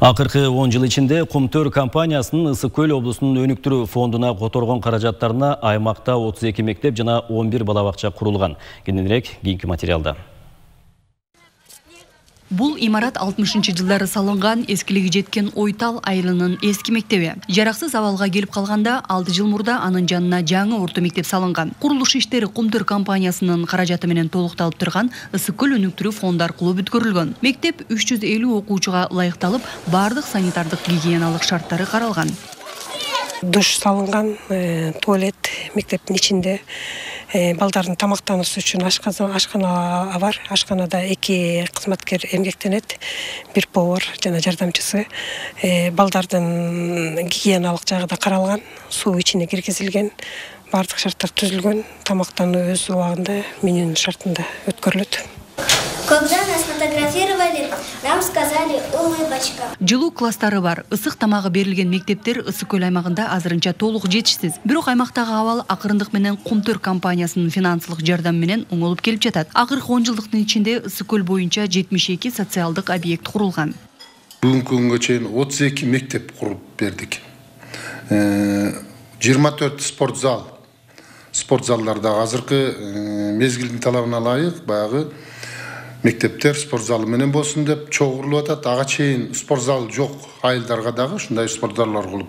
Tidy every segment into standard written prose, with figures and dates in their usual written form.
Акыркы 10 жыл ичинде Кумтөр компаниясынын Ысык Көл облусунун өнүктүрүү фондуна которгон каражаттарына аймакта 32 мектеп жана 11 балабакча курулган. Кененирээк кийинки материалда. Бул имарат 60-жылдары салынган, эскилиги жеткен Ойтал айылынын эски мектеби. Жараксыз абалга келип калганда 6 жыл мурда анын жанына жаңы орто мектеп салынган. Курулуш иштери Кумтөр компаниясынын каражаты менен толукталып турган Ысык Көл өнүктүрүү фонду аркылуу бүткөрүлгөн. Мектеп 350 окуучуга ылайыкталып, бардык санитардык гигиеналык шарттары каралган. Душ салынган, туалет мектептин ичинде, балдардын тамактануусу үчүн ашкана бар. Ашканада 2 кызматкер эмгектенет, 1 повар жана жардамчысы. Балдардын гигиеналык жагы да каралган, суу ичине киргизилген, бардык шарттар түзүлгөн, тамактануу өз убагында менюнун шартында өткөрүлөт. Когда нас фотографировали, нам сказали улыбочка. Жылуу класстары бар. Ысык тамагы берилген мектептер Ысык Көл аймагында азырынча толук жетишсиз. Бирок аймактагы абал акырындык менен Кумтөр компаниясынын финансылык жардамы менен оңолуп келип жатат. Акыркы 10 жылдыктын ичинде Ысык Көл боюнча 72 социалдык объект курулган. Бүгүнкү күнгө чейин 32 мектеп куруп бердик. 24 спорт залларда азыркы мезгилдин талабына ылайык баягы мектептер спорт залы менен болсун деп чогурулуп атат. Ага чейин спорт зал жок айылдарга дагы ушундай спорт заллар куруп,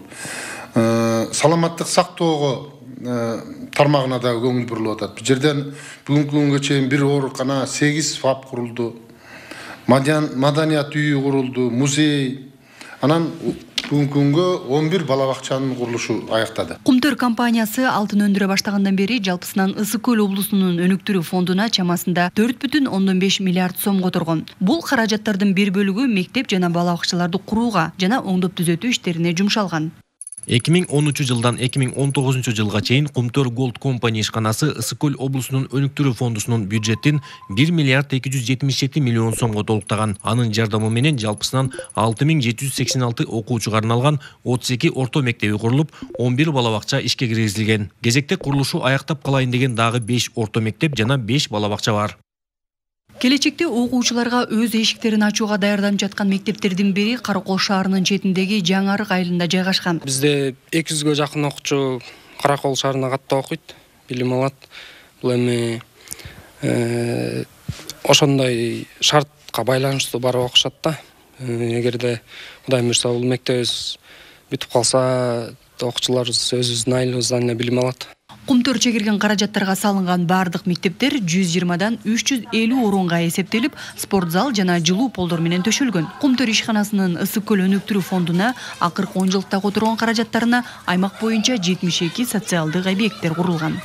саламаттык сактоого тармагына да көңүл бурулуп атат. Бул жерден бүгүнкү күнгө чейин бир оорукана, 8 ФАП курулду, маданият үйү курулду, музей. Анан бүгүнкү күнгө 11 балабакчанын курулушу аяктады. Кумтөр компаниясы алтын өндүрө баштагандан бери жалпысынан Ысык Көл облусунун өнүктүрүү фондуна чамасында 4,5 миллиард сом которгон. Бул каражаттардын бир бөлүгү мектеп жана балабакчаларды курууга жана оңдоп түзөтүү иштерине жумшалган. 2013 жылдан 2019 жылга чейин Кумтөр Голд компания ишканасы Ысык Көл облусунун өнүктүрүү фондусунун бюджетин 1 миллиард 277 миллион сомго толуктаган. Анын жардамы менен жалпысынан 6786 окуучуга арналган 32 орто мектеби курулуп, 11 балабакча ишке киргизилген. Кезекте курулушу аяктап калайын деген дагы 5 орто мектеп жана 5 балабакча бар. Келечекте окуучуларга өз эшиктерин ачууга даярданып жаткан мектептердин бири Каракол шаарынын четиндеги Жаңарык айылында жайгашкан. Бизде 200гө жакын окуучу Каракол шаарына катта окуйт, билим алат. Бул эми ошондой шартка байланыштуу барып окушат да. Эгерде Кудай буйрса бул мектебибиз бүтүп калса, окуучуларыбыз өзүбүздүн айылыбыздан билим алат. Кумтөр чегирген каражаттарга салынган бардык мектептер 120дан 350 орунга эсептелип, спорт зал жана жылуу полдор менен төшөлгөн. Кумтөр ишканасынын Ысык Көл өнүктүрүү фондуна акыркы 10 жылда которгон каражаттарына аймак боюнча 72 социалдык объекттер курулган.